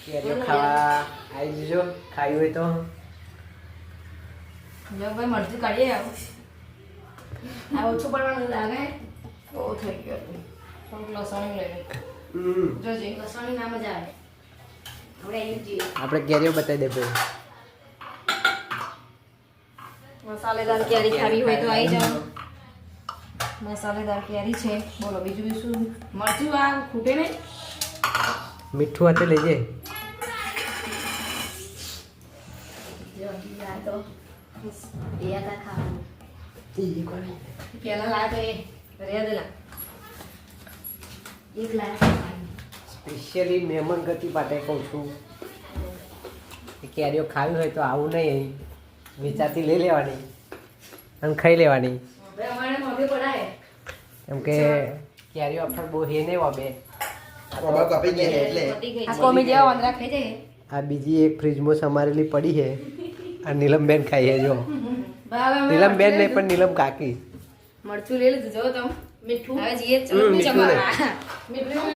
કેરીઓ ખાવા આવી જજો ખાવી હોય તો જો ભાઈ મરચું કાઢીએ આવું આ ઓછું પડવાનું લાગે બહુ થઈ ગયો થોડુંક લસણ લઈ લે જોજે લસણ ના મજા આવે આપણે અહીં જઈએ આપણે કેરીઓ બતાવી દે ભાઈ મસાલેદાર કેરી ખાવી હોય તો આવી જાઓ મસાલેદાર કેરી છે બોલો બીજું શું મરચું આ ખૂટે નહીં મીઠું હાથે લેજે પેલા લાયા તો એ રેદલા એક લાયા સ્પેશિયલી મહેમાન ગતિ માટે કહું છું કે કેરીઓ ખાવી હોય તો આવું નહીં અહીં વિચારથી લઈ લેવાની અને ખાઈ લેવાની અમારે મોઢે પડાય કેમ કે કેરીઓ આપણે બહુ હે નહીં વાબે આ કોમી જેવા વંદરા ખાઈ જાય આ બીજી એક ફ્રીજમાં સમારેલી પડી છે આ નીલમબેન ખાઈએ જો નીલમબેન નહીં પણ નીલમ કાકી મરચું લઈ લીધું જો તમે મીઠું હવે જઈએ મીઠું મીઠું